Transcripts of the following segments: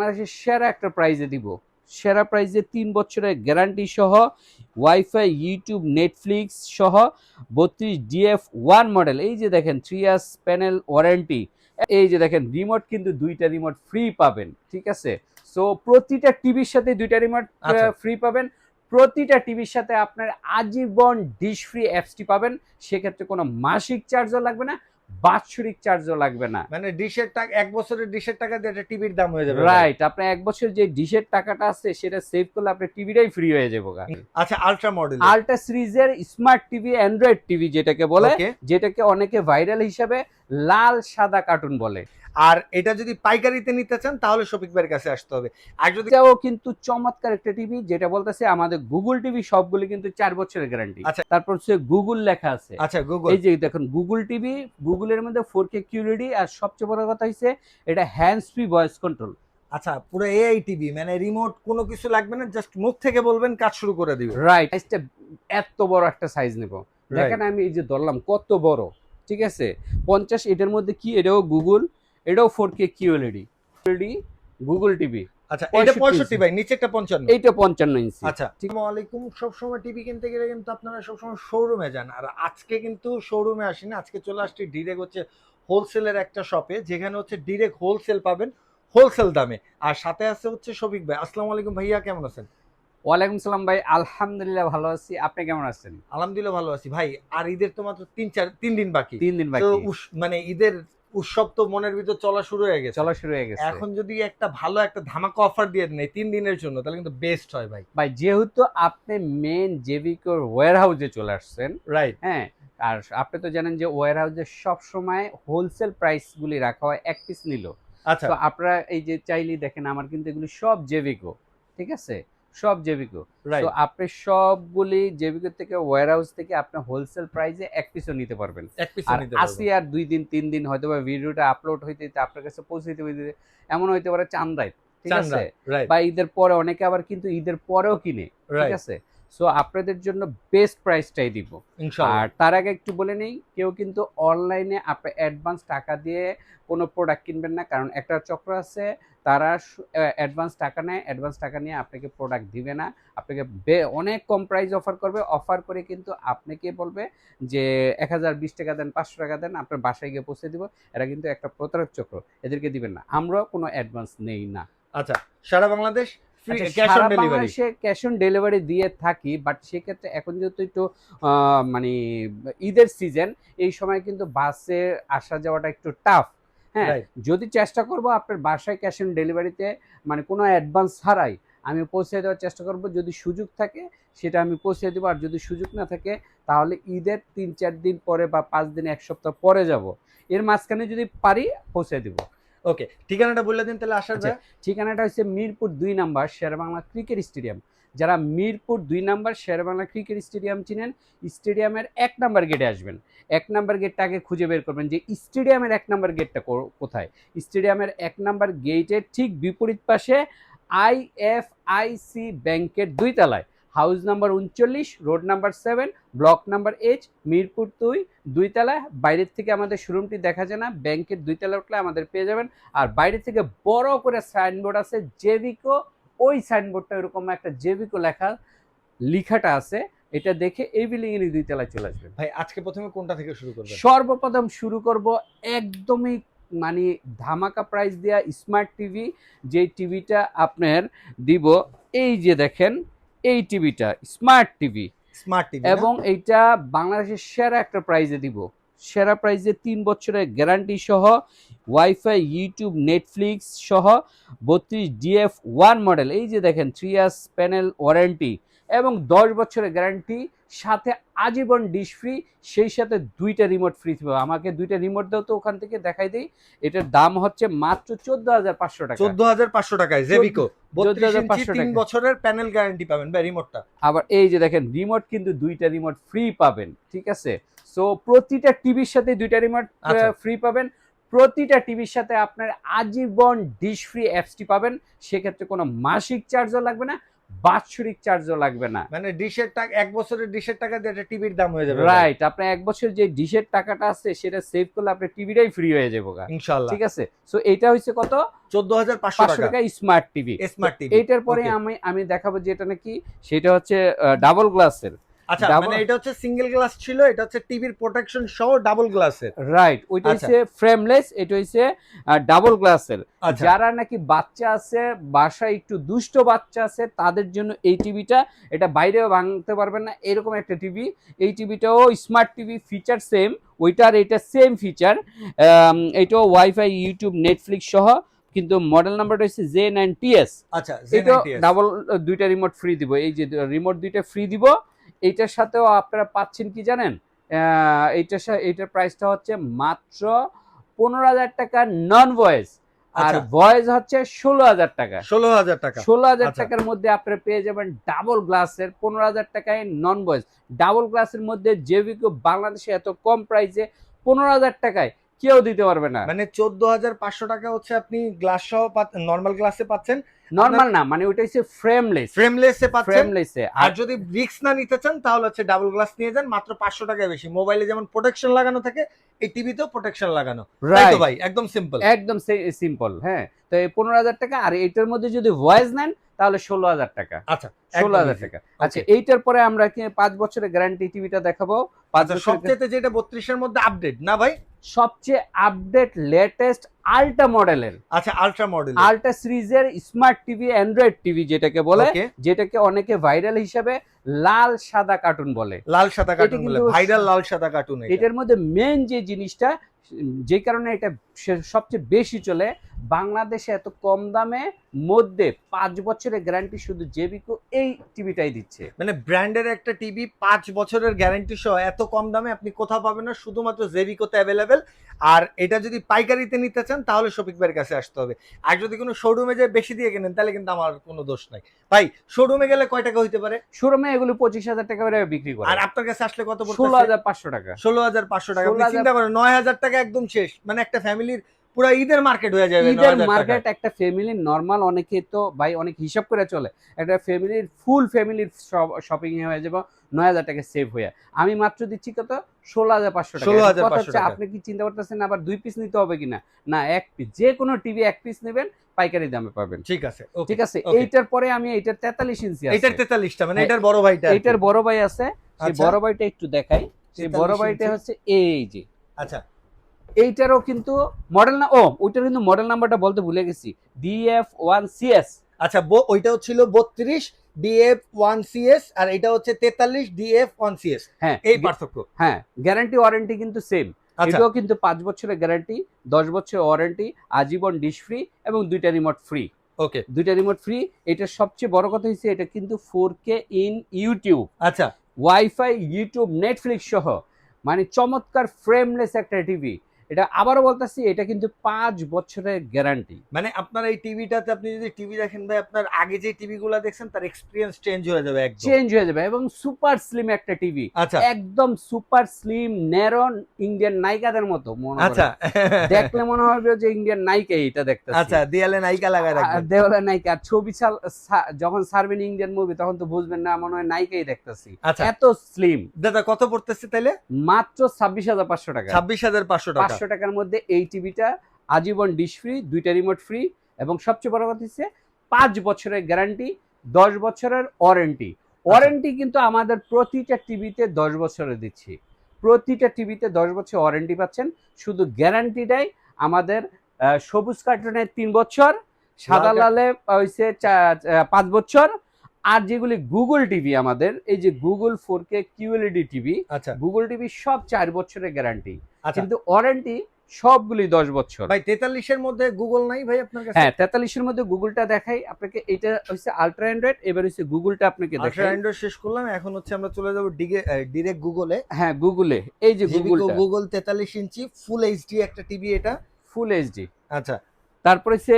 বাংলাদেশের সেরা একটা প্রাইজে দিব। সেরা প্রাইজে ৩ বছরের গ্যারান্টি সহ ওয়াইফাই, ইউটিউব, নেটফ্লিক্স সহ ৩২ DF1 মডেল। এই যে দেখেন 3 ইয়ার্স প্যানেল ওয়ারেন্টি। এই যে দেখেন রিমোট কিন্তু ২টা রিমোট ফ্রি পাবেন। ঠিক আছে? সো প্রতিটা টিভির সাথে ২টা রিমোট ফ্রি পাবেন। প্রতিটা টিভির সাথে আপনার আজীবন ডিশ ফ্রি অ্যাপসটি পাবেন। সেক্ষেত্রে কোনো মাসিক চার্জও লাগবে না, বাৎসরিক চার্জও লাগবে না। মানে ডিশের টাকা ১ বছরের ডিশের টাকা দিয়ে একটা টিভির দাম হয়ে যাবে। রাইট, আপনার ১ বছর যে ডিশের টাকাটা আছে সেটা সেভ করলে আপনার টিভিটাই ফ্রি হয়ে যাবে। আচ্ছা, আলট্রা মডেল, আলট্রা সিরিজের স্মার্ট টিভি, অ্যান্ড্রয়েড টিভি যেটাকে বলে, যেটাকে অনেকে ভাইরাল হিসাবে লাল সাদা কার্টুন বলে। আর এটা যদি পাইকারিতে নিতে চান তাহলে শফিক ভাইয়ের কাছে আসতে হবে। আর যদি এটাও কিন্তু চমৎকার একটা টিভি, যেটা বলতেছে আমাদের গুগল টিভি সবগুলো কিন্তু ৪ বছরের গ্যারান্টি। আচ্ছা, তারপর হচ্ছে গুগল লেখা আছে। আচ্ছা, গুগল, এই যে দেখুন গুগল টিভি, গুগলের মধ্যে 4K QLED, আর সবচেয়ে বড় কথা হচ্ছে এটা হ্যান্ডস ফ্রি ভয়েস কন্ট্রোল। আচ্ছা, পুরো এআই টিভি, মানে রিমোট কোনো কিছু লাগবে না, জাস্ট মুখ থেকে বলবেন কাজ শুরু করে দিবে। রাইট, সাইজটা এত বড় একটা সাইজ নেব। দেখেন আমি এই যে ধরলাম কত বড়। ঠিক আছে? 50, এটার মধ্যে কি, এটাও গুগল, এটাও 4K QLED গুগল টিভি। আচ্ছা, এটা 65 ভাই, নিচে একটা 55, এইটা 55 ইঞ্চি। আচ্ছা। আসসালামু আলাইকুম। সবসময় টিভি কিনতে গেলে কিন্তু আপনারা সবসময় শোরুমে যান, আর আজকে কিন্তু শোরুমে আসেনি, আজকে চলে আসছি ডিরেক্ট হচ্ছে হোলসেলের একটা শপে, যেখানে হচ্ছে ডিরেক্ট হোলসেল পাবেন হোলসেল দামে। আর সাথে আছে হচ্ছে শফিক ভাই। আসসালামু আলাইকুম ভাইয়া, কেমন আছেন? ওয়ালাইকুম সালাম ভাই, আলহামদুলিল্লাহ ভালো আছি। আপনি কেমন আছেন? আলহামদুলিল্লাহ ভালো আছি ভাই। আর ঈদের তো মাত্র 3 দিন বাকি। 3 দিন তো বাকি। মানে ঈদের উৎসব তো মনের ভিতর চলা শুরু হয়ে গেছে। এখন যদি একটা ভালো একটা ধামাকা অফার দিয়ে দেন এই 3 দিনের জন্য, তাহলে কিন্তু বেস্ট হয় ভাই। ভাই যেহেতু আপনি মেন জেভিকোর ওয়্যার হাউসে চলে আসছেন, রাইট, হ্যাঁ, আর আপনি তো জানেন যে ওয়্যার হাউসে সবসময় হোলসেল প্রাইস গুলি রাখা হয়, এক পিস নিল। আচ্ছা, তো আপনারা এই যে চাইলেই দেখেন আমার কিন্তু এগুলি সব জেভিকো। ঠিক আছে? সব জেভিকো। তো আপনি সবগুলি জেভিকো থেকে, ওয়্যার হাউস থেকে আপনি হোলসেল প্রাইসে এক পিসও নিতে পারবেন। আর আসি আর 2 দিন 3 দিন হয়তো বা ভিডিওটা আপলোড হইতে আপনার কাছে পৌঁছাইতে হইতে এমন হইতে পারে চাঁদাই। ঠিক আছে? বা ঈদের পরে, অনেকে আবার কিন্তু ঈদের পরেও কিনে। ঠিক আছে? সো আপনাদের জন্য বেস্ট প্রাইসটাই দিব। আর তার আগে একটু বলে নেই, কেউ কিন্তু অনলাইনে আপনি অ্যাডভান্স টাকা দিয়ে কোনো প্রোডাক্ট কিনবেন না, কারণ একটা চক্র আছে, তারা অ্যাডভান্স টাকা নেয়, অ্যাডভান্স টাকা নিয়ে আপনাকে প্রোডাক্ট দিবে না, আপনাকে অনেক কম প্রাইস অফার করবে, অফার করে কিন্তু আপনাকে বলবে যে 1020 টাকা দেন, 500 টাকা দেন, আপনার বাসায় গিয়ে পৌঁছে দিব। এরা কিন্তু একটা প্রতারক চক্র, এদেরকে দিবেন না। আমরাও কোনো অ্যাডভান্স নেই না। আচ্ছা, সারা বাংলাদেশ ক্যাশ অন ডেলিভারি দিয়ে থাকি, বাট সেক্ষেত্রে এখন যেহেতু একটু মানে ঈদের সিজন, এই সময় কিন্তু বাসে আসা যাওয়াটা একটু টাফ। হ্যাঁ, যদি চেষ্টা করব আপনার বাসায় ক্যাশ অন ডেলিভারিতে, মানে কোনো অ্যাডভান্স ছাড়াই আমি পৌঁছে দেওয়ার চেষ্টা করব। যদি সুযোগ থাকে সেটা আমি পৌঁছে দেবো, আর যদি সুযোগ না থাকে তাহলে ঈদের 3-4 দিন পরে বা 5 দিন, 1 সপ্তাহ পরে যাব। এর মাঝখানে যদি পারি পৌঁছে দিব। ওকে, ঠিকানাটা বলে দিন তাহলে। আসার ঠিকানাটা হচ্ছে Mirpur 2 number Sher-e-Bangla cricket stadium. যারা Mirpur 2 number Sher-e-Bangla cricket stadium চিনেন, স্টেডিয়ামের 1 নাম্বার গেটে আসবেন। 1 নাম্বার গেটটা আগে খুঁজে বের করবেন যে স্টেডিয়ামের 1 নাম্বার গেটটা কোথায়। স্টেডিয়ামের 1 নাম্বার গেটের ঠিক বিপরীত পাশে IFIC ব্যাংকের 2 তলায়, house number 39, road number 7, block number H, Mirpur 2 তলায়। বাইরের থেকে আমাদের শোরুমটি দেখা যায় না, ব্যাংকের 2 তলায় উঠলে আমাদের পেয়ে যাবেন। আর বাইরে থেকে বড় করে সাইনবোর্ড আছে জেভিকো, ওই সাইনবোর্ডটা এরকম একটা জেভিকো লেখাটা আছে, এটা দেখে এই বিল্ডিং এর 2 তলায় চলে আসবেন। ভাই আজকে প্রথমে কোনটা থেকে শুরু করবেন? সর্বপ্রথম শুরু করব একদমই মানে ধামাকা প্রাইস দেয়া স্মার্ট টিভি, যে টিভিটা আপনার দিব। এই যে দেখেন এই টিভিটা স্মার্ট টিভি, এবং এইটা বাংলাদেশের সেরা একটা প্রাইজে দিব। সেরা প্রাইজে 3 বছরের গ্যারান্টি সহ ওয়াইফাই, ইউটিউব, নেটফ্লিক্স সহ 32 DF1 মডেল। এই যে দেখেন 3 ইয়ার্স প্যানেল ওয়ারেন্টি এবং 10 বছরের গ্যারান্টি, সাথে আজীবন ডিশ ফ্রি, সেই সাথে 2টা রিমোট ফ্রি থাকবে। আমাকে 2টা রিমোট দাও তো ওখান থেকে দেখাই দেই। এটার দাম হচ্ছে মাত্র 14,500 টাকা। 14,500 টাকায় জেভিকো 14,500 3 বছরের প্যানেল গ্যারান্টি পাবেন ভাই রিমোটটা। আবার এই যে দেখেন রিমোট কিন্তু 2টা রিমোট ফ্রি পাবেন। ঠিক আছে? সো প্রতিটা টিভির সাথে 2টা রিমোট ফ্রি পাবেন। প্রতিটা টিভির সাথে আপনার আজীবন ডিশ ফ্রি অ্যাপসটি পাবেন। সেক্ষেত্রে কোনো মাসিক চার্জও লাগবে না, বাৎসরিক চার্জও লাগবে না। মানে ডিশের টাকা, 1 বছরের ডিশের টাকা দিয়ে একটা টিভির দাম হয়ে যাবে। রাইট, আপনার 1 বছর যে ডিশের টাকাটা আছে সেটা সেভ করলে আপনার টিভিটাই ফ্রি হয়ে যাবে গা। ইনশাআল্লাহ। ঠিক আছে, সো এটা হইছে কত, 14,500 500 টাকা স্মার্ট টিভি। Smart TV. এইটার পরে আমি দেখাবো যেটা নাকি সেটা হচ্ছে ডাবল গ্লাসের। আচ্ছা, মানে এটা হচ্ছে সিঙ্গেল গ্লাস ছিল, এটা হচ্ছে টিভির প্রোটেকশন সহ ডাবল গ্লাসের। রাইট, ওইটা হচ্ছে ফ্রেমলেস, এটা হচ্ছে ডাবল গ্লাসের। যারা নাকি বাচ্চা আছে বাসায়, একটু দুষ্ট বাচ্চা আছে, তাদের জন্য এই টিভিটা, এটা বাইরেও ভাঙতে পারবেন না এরকম একটা টিভি। এই টিভিটাও স্মার্ট টিভি, ফিচার সেম, ওইটার এটা সেম ফিচার। এটাও ওয়াইফাই, ইউটিউব, নেটফ্লিক্স সহ, কিন্তু মডেল নাম্বারটা হচ্ছে J9TS। আচ্ছা, এটা ডাবল দুইটা রিমোট ফ্রি দিব, এই যে রিমোট দুইটা ফ্রি দিব। এইটার সাথেও আপনারা পাচ্ছেন কি জানেন, এইটার প্রাইসটা হচ্ছে মাত্র 15,000 টাকা নন ভয়েস, আর ভয়েস হচ্ছে 16,000 টাকা। 16,000 টাকা। 16,000 টাকার মধ্যে আপনারা পেয়ে যাবেন ডাবল গ্লাসের, 15,000 টাকায় নন ভয়েস। ডাবল গ্লাসের মধ্যে জেভিকো বাংলাদেশে এত কম প্রাইসে 15,000 টাকায় কেউ দিতে পারবে না। মানে 14,500 টাকা হচ্ছে আপনি গ্লাস সহ নরমাল গ্লাসে পাচ্ছেন। নরমাল না, মানে ওইটা হচ্ছে ফ্রেমলেস, ফ্রেমলেসে পাচ্ছেন। ফ্রেমলেসে। আর যদি রিস্ক না নিতে চান তাহলে হচ্ছে ডাবল গ্লাস নিয়ে যান, মাত্র 500 টাকায় বেশি। মোবাইলে যেমন প্রোটেকশন লাগানো থাকে, এই টিভিতেও প্রোটেকশন লাগানো। তাই তো ভাই? একদম সিম্পল, একদম সিম্পল। হ্যাঁ, তো এই 15,000 টাকা, আর এইটার মধ্যে যদি ভয়েস নেন তাহলে 16,000 টাকা। আচ্ছা, 16,000 টাকা। আচ্ছা, এইটার পরে আমরা কি 5 বছরের গ্যারান্টি টিভিটা দেখাবো। 5 বছরের সবচেয়ে যেটা 32 এর মধ্যে আপডেট না ভাই? সবচেয়ে আপডেট লেটেস্ট আল্ট্রা মডেলের। আচ্ছা, আল্ট্রা মডেল, আল্ট্রা সিরিজের স্মার্ট টিভি, অ্যান্ড্রয়েড টিভি যেটাকে বলে, যেটাকে অনেকে ভাইরাল হিসেবে লাল সাদা কার্টুন বলে। লাল সাদা কার্টুন বলে, ভাইরাল লাল সাদা কার্টুন। এটার মধ্যে মেন যে জিনিসটা, যে কারণে এটা সবচেয়ে বেশি চলে, বাংলাদেশে এত কম দামে মধ্যে 5 বছরের গ্যারান্টি শুধু জেভিকো এই টিভিটাই দিচ্ছে। মানে ব্র্যান্ডের একটা টিভি 5 বছরের গ্যারান্টি সহ এত কম দামে আপনি কোথাও পাবেন না, শুধুমাত্র জেভিকোতে অ্যাভেলেবেল। আর এটা যদি পাইকারিতে নিতে চান তাহলে শফিক ভাইয়ের কাছে আসতে হবে। আর যদি কোনো শোরুমে যে বেশি দিয়ে কেনেন তাহলে কিন্তু আমার কোনো দোষ নাই ভাই। শোরুমে গেলে কয় টাকা হইতে পারে? শোরুমে এগুলো 25,000 টাকা করে বিক্রি করে। আর আপনার কাছে আসলে কত পড়ছে? 16,500 টাকা। 16,500 টাকা। আপনি চিন্তা করেন, 9,000 টাকা একদম শেষ। মানে একটা ফ্যামিলির পুরো ঈদের মার্কেট হয়ে যাবে। ঈদের মার্কেট একটা ফ্যামিলির নরমাল, অনেকে তো ভাই অনেক হিসাব করে চলে, একটা ফ্যামিলির ফুল ফ্যামিলির শপিং হয়ে যাবে 9,000 টাকা সেভ হয়ে। আমি মাত্র দিচ্ছি কত, 16,500 টাকা। 16,500 টাকা। আপনি কি চিন্তা করতেছেন আবার 2 পিস নিতে হবে কিনা? না, 1 পিস, যে কোনো টিভি 1 পিস নেবেন, পাইকারি দামে পাবেন। ঠিক আছে, ঠিক আছে। এইটার পরে আমি এইটার 43 ইঞ্চি আছে। এইটার 43টা, মানে এটার বড় ভাইটা, এইটার বড় ভাই আছে। সেই বড় ভাইটা একটু দেখাই। সেই বড় ভাইটা হচ্ছে এই যে। আচ্ছা, এইটারও কিন্তু মডেল না, ওইটার কিন্তু মডেল নাম্বারটা বলতে ভুলে গেছি, DF1CS। আচ্ছা, ওইটাও ছিল 32 DF1CS, আর এটা হচ্ছে 43 DF1CS। হ্যাঁ, এই পার্থক্য। হ্যাঁ, গ্যারান্টি ওয়ারেন্টি কিন্তু সেম। এটাও কিন্তু 5 বছরের গ্যারান্টি, 10 বছরের ওয়ারেন্টি, আজীবন ডিশ ফ্রি এবং 2টা রিমোট ফ্রি। ওকে, 2টা রিমোট ফ্রি। এটা সবচেয়ে বড় কথা হচ্ছে এটা কিন্তু 4K ইন ইউটিউব। আচ্ছা, ওয়াইফাই, ইউটিউব, নেটফ্লিক্স সহ, মানে চমৎকার ফ্রেমলেস একটা টিভি। এটা আবারও বলতেছি, এটা কিন্তু 5 বছরের গ্যারান্টি। মানে আপনার এই টিভিটাতে আপনি যদি টিভি দেখেন ভাই, আপনার আগে যে টিভিগুলো দেখছেন তার এক্সপেরিয়েন্স চেঞ্জ হয়ে যাবে, একদম চেঞ্জ হয়ে যাবে। এবং সুপার স্লিম একটা টিভি। আচ্ছা, একদম সুপার স্লিম, ন্যারো, ইন্ডিয়ান নায়িকাদের মতো মনে হবে। আচ্ছা, দেখলে মনে হবে যে ইন্ডিয়ান নায়িকা এটা দেখতেছি। আচ্ছা, দেয়ালে নায়িকা লাগায় রাখবেন। দেওয়ালে নায়িকা। আর ছবি যখন ছাড়বেন ইন্ডিয়ান মুভি, তখন তো বুঝবেন না, মনে হয় নায়িকাই দেখতেছি, এত স্লিম। দাদা কত পড়তেছে তাইলে? মাত্র 26,500 টাকা। 26,500 টাকা। 500 টাকার মধ্যে এই টিভিটা, আজীবন ডিশ ফ্রি, 2টা রিমোট ফ্রি, এবং সবচেয়ে বড় কথা হচ্ছে 5 বছরের গ্যারান্টি, 10 বছরের ওয়ারেন্টি। ওয়ারেন্টি কিন্তু আমাদের প্রতিটা টিভিতে 10 বছরের দিচ্ছি। প্রতিটা টিভিতে 10 বছর ওয়ারেন্টি পাচ্ছেন। শুধু গ্যারান্টিটাই আমাদের সবুজ কার্টুনের 3 বছর, সাদা লালে হইছে 5 বছর। আর যেগুলি গুগল টিভি আমাদের, এই যে গুগল 4K QLED টিভি, আচ্ছা, গুগল টিভি সব 4 বছরের গ্যারান্টি, কিন্তু ওয়ারেন্টি সবগুলি 10 বছর। ভাই 43 এর মধ্যে গুগল নাই ভাই আপনার কাছে? হ্যাঁ, 43 এর মধ্যে গুগলটা দেখাই আপনাকে। এটা হচ্ছে আলট্রা অ্যান্ড্রয়েড, এবার হচ্ছে গুগলটা আপনাকে দেখাই। আলট্রা অ্যান্ড্রয়েড শেষ করলাম, এখন হচ্ছে আমরা চলে যাব ডিরেক্ট গুগলে। হ্যাঁ, গুগলে এই যে গুগল 43 ইঞ্চি ফুল এইচডি একটা টিভি, এটা ফুল এইচডি। আচ্ছা, তারপরে সে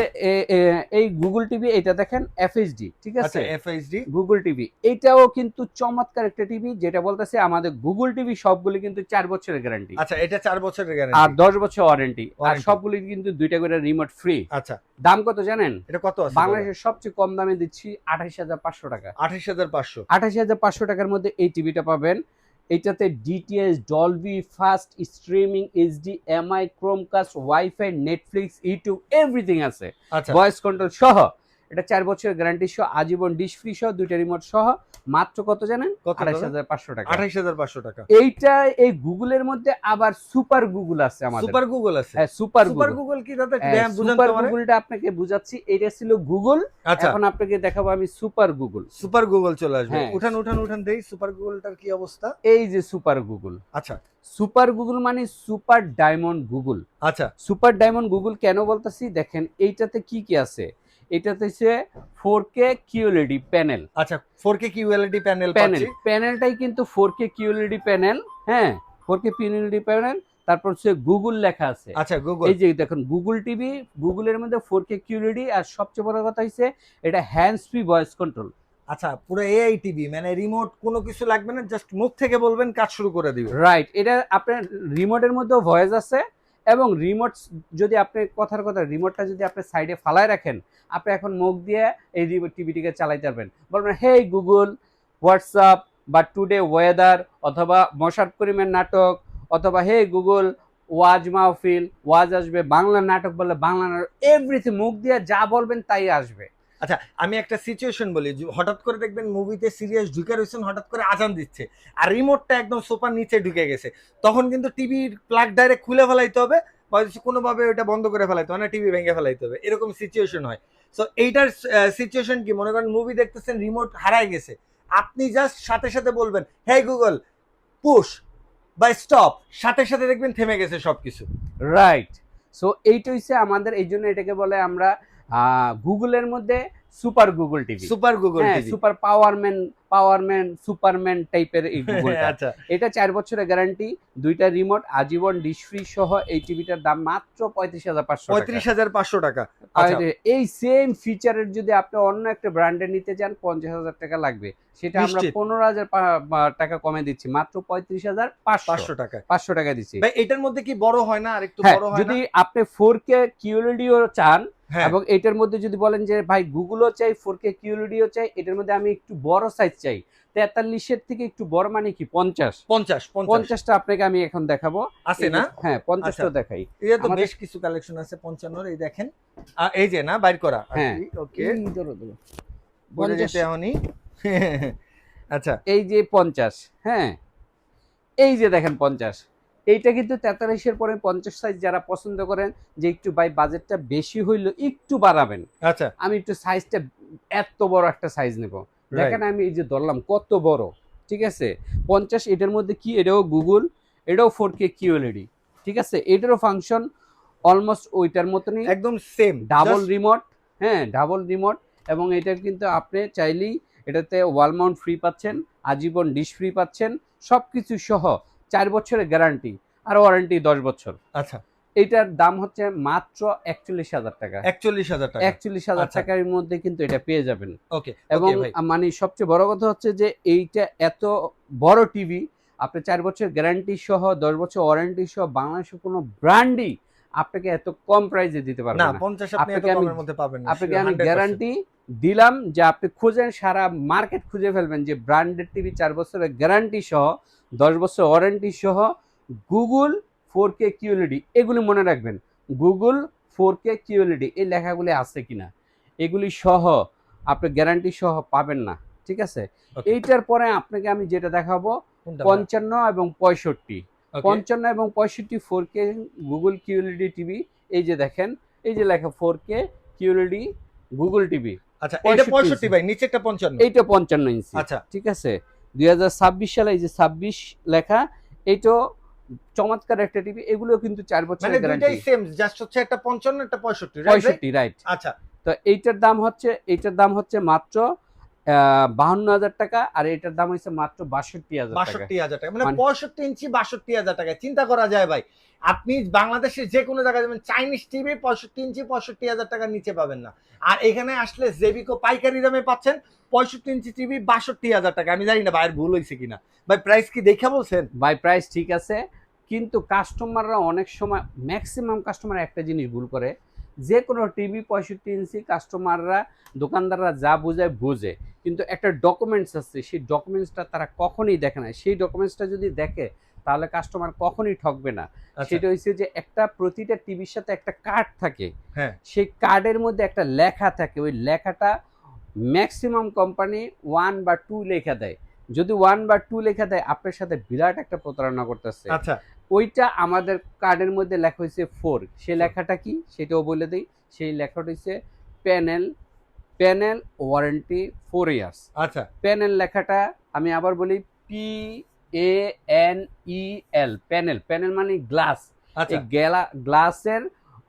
এই গুগল টিভি, এটা দেখেন এফএইচডি, ঠিক আছে, এফএইচডি গুগল টিভি, এটাও কিন্তু চমৎকার একটা টিভি, যেটা বলতেছে আমাদের গুগল টিভি সবগুলি কিন্তু 4 বছরের গ্যারান্টি। আচ্ছা, এটা 4 বছরের আর গ্যারান্টি 10 বছর ওয়ারেন্টি, আর সবগুলি কিন্তু 2টা করে রিমোট ফ্রি। আচ্ছা, দাম কত জানেন? এটা কত আছে? বাংলাদেশের সবচেয়ে কম দামে দিচ্ছি 28,500 টাকা। 28,500 28,500 টাকার মধ্যে এই টিভিটা পাবেন। এটাতে DTS, Dolby, fast streaming, HD, MI, Chromecast, wifi, Netflix, YouTube everything আছে, আচ্ছা, ভয়েস কন্ট্রোল সহ। এটা 4 বছরের গ্যারান্টি সহ, আজীবন ডিশ ফ্রি সহ, 2টা রিমোট সহ। মাত্র কত জানেন? 28,500 টাকা। 28,500 টাকা। এইটা এই গুগলের মধ্যে আবার সুপার গুগল আছে আমাদের। সুপার গুগল আছে? হ্যাঁ, সুপার গুগল কি দাদা? বুঝান সুপার তো আমারে। গুগলটা আপনাকে বুঝাচ্ছি। এটা ছিল গুগল, আচ্ছা, এখন আপনাকে দেখাবো আমি সুপার গুগল। সুপার গুগল চলে আসবে। হ্যাঁ। উঠান দেই সুপার গুগলটার কি অবস্থা। এই যে সুপার গুগল। আচ্ছা, সুপার গুগল মানে সুপার ডায়মন্ড গুগল। আচ্ছা, সুপার ডায়মন্ড গুগল কেন বলতেছি দেখেন, এইটাতে কি কি আছে। এটাতে হচ্ছে 4K QLED প্যানেল। আচ্ছা, 4K QLED প্যানেল পাচ্ছি। প্যানেলটাই কিন্তু 4K QLED প্যানেল। হ্যাঁ, 4K QLED প্যানেল। তারপর হচ্ছে গুগল লেখা আছে। আচ্ছা, গুগল। এই যে দেখুন গুগল টিভি, গুগলের মধ্যে 4K QLED, আর সবচেয়ে বড় কথা হচ্ছে এটা হ্যান্ডস ফ্রি ভয়েস কন্ট্রোল। আচ্ছা, পুরো এআই টিভি, মানে রিমোট কোনো কিছু লাগবে না, জাস্ট মুখ থেকে বলবেন কাজ শুরু করে দিবে। রাইট, এটা আপনার রিমোটের মধ্যেও ভয়েস আছে, এবং রিমোট যদি আপনি কথার কথা রিমোটটা যদি আপনি সাইডে ফালায় রাখেন, আপনি এখন মুখ দিয়ে এই টিভিটিকে চালাইতে পারবেন। বলবেন হে গুগল হোয়াটসঅ্যাপ, বা টুডে ওয়েদার, অথবা মশার করিমের নাটক, অথবা হে গুগল ওয়াজ মাহফিল, ওয়াজ আসবে, বাংলা নাটক বললে বাংলা নাটক, এভরিথিং মুখ দিয়ে যা বলবেন তাই আসবে। আচ্ছা, আমি একটা সিচুয়েশন বলি। হঠাৎ করে দেখবেন মুভিতে সিরিয়াস ঢুকে রয়েছেন, হঠাৎ করে আজান দিচ্ছে, আর রিমোটটা একদম সোফার নিচে ঢুকে গেছে, তখন কিন্তু টিভির প্লাগ ডাইরেক্ট খুলে ফেলাইতে হবে, বা কোনোভাবে ওটা বন্ধ করে ফেলাইতে হবে না, টিভি ভেঙে ফেলাইতে হবে, এরকম সিচুয়েশন হয়। সো এইটার সিচুয়েশন কি, মনে করেন মুভি দেখতেছেন, রিমোট হারায় গেছে, আপনি জাস্ট সাথে সাথে বলবেন হে গুগল পুশ বা স্টপ, সাথে সাথে দেখবেন থেমে গেছে সবকিছু। রাইট, সো এইটা হচ্ছে আমাদের, এই জন্য এটাকে বলে আমরা গুগলের মধ্যে super Google TV. Super Google TV, super powerman Superman টাইপের এই গুগলটা। আচ্ছা, এটা 4 বছরের গ্যারান্টি, 2টা রিমোট, আজীবন ডিশ ফ্রি সহ। এই টিভিটার দাম মাত্র 35,500 টাকা। 35,500 টাকা। এই সেম ফিচারের যদি আপনি অন্য একটা ব্র্যান্ডে নিতে চান, 50,000 টাকা লাগবে। সেটা আমরা 15,000 টাকা কমে দিচ্ছি, মাত্র 35,500 টাকা। 500 টাকা দিচ্ছি। ভাই এটার মধ্যে কি বড় হয় না, আর একটু বড় হয় না? যদি আপনি 4K QLED ও চান, হ্যাঁ, এবং এটার মধ্যে যদি বলেন যে ভাই গুগলও চাই, 4K QLED ও চাই, এটার মধ্যে আমি একটু বড় সাইজ চাই, 43 এর থেকে একটু বড়, মানে কি 50টা আপনাকে আমি এখন দেখাবো। আছে না? হ্যাঁ, 50টা দেখাই। এটা তো বেশ কিছু কালেকশন আছে 55 এই দেখেন, এই যে না বাইর করা। হ্যাঁ, ওকে, ধরো বলে যেতে এমনই। আচ্ছা, এই যে 50, হ্যাঁ, এই যে দেখেন 50, এইটা কিন্তু 43 এর পরে 50 সাইজ যারা পছন্দ করেন, যে একটু ভাই বাজেটটা বেশি হইলো একটু বাড়াবেন, আচ্ছা, আমি একটু সাইজটা এত বড় একটা সাইজ নেব, দেখেন আমি এই যে ধরলাম কত বড়, ঠিক আছে। 50, এটার মধ্যে কি, এটাও গুগল, এটাও 4K QLED, ঠিক আছে। এটারও ফাংশন অলমোস্ট ওইটার মতনই, একদম সেম, ডাবল রিমোট। হ্যাঁ, ডাবল রিমোট, এবং এটার কিন্তু আপনি চাইলেই এটাতে ওয়াল মাউন্ট ফ্রি পাচ্ছেন, আজীবন ডিশ ফ্রি পাচ্ছেন, সবকিছু সহ 4 বছরের গ্যারান্টি, আর ওয়ারেন্টি 10 বছর। আচ্ছা, এটার দাম হচ্ছে মাত্র 41,000 টাকা। 41,000 টাকা। 41,000 টাকার মধ্যে কিন্তু এটা পেয়ে যাবেন। ওকে, এবং মানে সবচেয়ে বড় কথা হচ্ছে যে এইটা এত বড় টিভি, আপনি 4 বছর গ্যারান্টি সহ, 10 বছর ওয়ারেন্টি সহ, বাংলাদেশের কোনো ব্র্যান্ডই আপনাকে এত কম প্রাইসে দিতে পারবে না। 50 আপনি এত কমের মধ্যে পাবেন না। আপনাকে আমি গ্যারান্টি দিলাম যে আপনি খুঁজেন, সারা মার্কেট খুঁজে ফেলবেন যে ব্র্যান্ডেড টিভি 4 বছরের গ্যারান্টি সহ, 10 বছর ওয়ারেন্টি সহ, গুগল 4K QLED, এগুলি মনে রাখবেন, গুগল 4K QLED এই লেখাগুলি আছে কিনা, এগুলি সহ আপনি গ্যারান্টি সহ পাবেন না, ঠিক আছে। এইটার পরে আপনাকে আমি যেটা দেখাবো 55 এবং 65। 55 এবং 65 4K গুগল QLED টিভি, এই যে দেখেন, এই যে লেখা 4K QLED গুগল টিভি। আচ্ছা, এটা 65 ভাই, নিচে একটা 55, এইটা 55 ইঞ্চি। আচ্ছা, ঠিক আছে, 2026 সালে এই যে 26 লেখা, এইটা চমৎকার একটা টিভি। এগুলো কিন্তু 4 বছরের গ্যারান্টি, দুটোই সেম, জাস্ট হচ্ছে একটা 55 একটা 65, রাইট। আচ্ছা, তো এইটার দাম হচ্ছে মাত্র 52,000 টাকা, আর এটার দাম হচ্ছে মাত্র 62,000 টাকা। 62,000 টাকা, মানে মানে 65 ইঞ্চি 62,000 টাকায় চিন্তা করা যায় ভাই। আপনি বাংলাদেশের যে কোনো জায়গায় যাবেন, চাইনিজ টিভি 65 ইঞ্চি 65,000 টাকার নিচে পাবেন না। আর এখানে আসলে জেবিকো পাইকারি দামে পাচ্ছেন 65 ইঞ্চি টিভি 62,000 টাকা। আমি জানি না ভাইয়ের ভুল হয়েছে কিনা, ভাই প্রাইস কি দেখা বলছেন? বাই প্রাইস ঠিক আছে, কিন্তু কাস্টমাররা অনেক সময়, ম্যাক্সিমাম কাস্টমার একটা জিনিস ভুল করে, যে কোনো টিভি 65 ইঞ্চি কাস্টমাররা, দোকানদাররা যা বোঝায় বোঝে, কিন্তু একটা ডকুমেন্টস আছে, সেই ডকুমেন্টসটা তারা কখনোই দেখে না। সেই ডকুমেন্টসটা যদি দেখে তাহলে কাস্টমার কখনোই ঠকবে না। আচ্ছা। সেটা হচ্ছে যে একটা প্রতিটা টিভির সাথে একটা কার্ড থাকে, হ্যাঁ, সেই কার্ডের মধ্যে একটা লেখা থাকে, ওই লেখাটা ম্যাক্সিমাম কোম্পানি 1 বা 2 লেখা দেয়। যদি 1 বা 2 লেখা দেয়, আপনার সাথে বিরাট একটা প্রতারণা করতেছে। আচ্ছা, ওইটা আমাদের কার্ডের মধ্যে লেখা হয়েছে 4, সেই লেখাটা কি সেটাও বলে দিই। সেই লেখাটা হচ্ছে প্যানেল, প্যানেল ওয়ারেন্টি 4 ইয়ার্স। আচ্ছা, প্যানেল লেখাটা আমি আবার বলি, PANEL, প্যানেল, প্যানেল মানে গ্লাস। আচ্ছা, এই গ্লাসের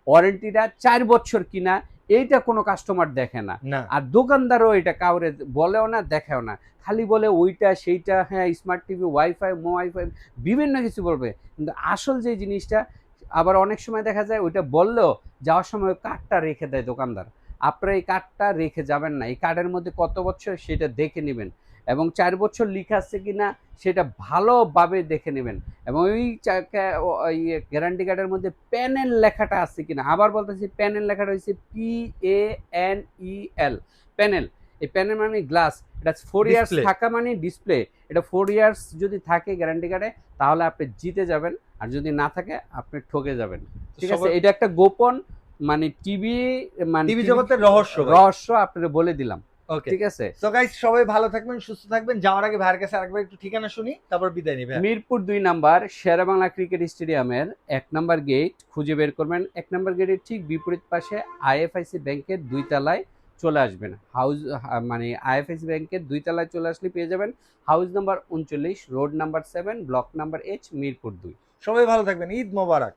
ওয়ারেন্টিটা 4 বছর কিনা এইটা কোনো কাস্টমার দেখে না। না, আর দোকানদারও এটা কাউরে বলেও না, দেখেও না, খালি বলে ওইটা সেইটা, হ্যাঁ স্মার্ট টিভি, ওয়াইফাই, ওয়াইফাই, বিভিন্ন কিছু বলবে, কিন্তু আসল যে জিনিসটা, আবার অনেক সময় দেখা যায় ওইটা বললেও যাওয়ার সময় কার্ডটা রেখে দেয় দোকানদার। আপনারা এই কার্ডটা রেখে যাবেন না, এই কার্ডের মধ্যে কত বছর সেটা দেখে নেবেন, এবং 4 বছর লিখা আছে কিনা সেটা ভালোভাবে দেখে নেবেন, এবং ওই গ্যারান্টি কার্ডের মধ্যে প্যানেল লেখাটা আছে কিনা। আবার বলতেছি, প্যানেল লেখাটা হচ্ছে PANEL, প্যানেল। এই প্যানেল মানে গ্লাস, এটা 4 ইয়ার্স Display। থাকা মানে ডিসপ্লে। এটা 4 ইয়ার্স যদি থাকে গ্যারান্টি কার্ডে, তাহলে আপনি জিতে যাবেন, আর যদি না থাকে আপনি ঠকে যাবেন। ঠিক আছে, এটা একটা গোপন, মানে টিভি, মানে টিভি জগতের রহস্য ভাই। রহস্য আপনাদের বলে দিলাম। ওকে, ঠিক আছে, সো গাইস সবাই ভালো থাকবেন, সুস্থ থাকবেন। যাওয়ার আগে ভাইয়ের কাছে আরেকবার একটু ঠিকানা শুনি, তারপর বিদায় নিবে। মিরপুর 2 নাম্বার শেরেবাংলা ক্রিকেট স্টেডিয়ামের 1 নাম্বার গেট খুঁজে বের করবেন। 1 নাম্বার গেটের ঠিক বিপরীত পাশে আইএফআইসি ব্যাংকের 2 তলায় চলে আসবেন। মানে আইএফআইসি ব্যাংকের 2 তলায় চলে আসলে পেয়ে যাবেন house number 39, road number 7, block number H, Mirpur 2। সবাই ভালো থাকবেন, ঈদ মোবারক।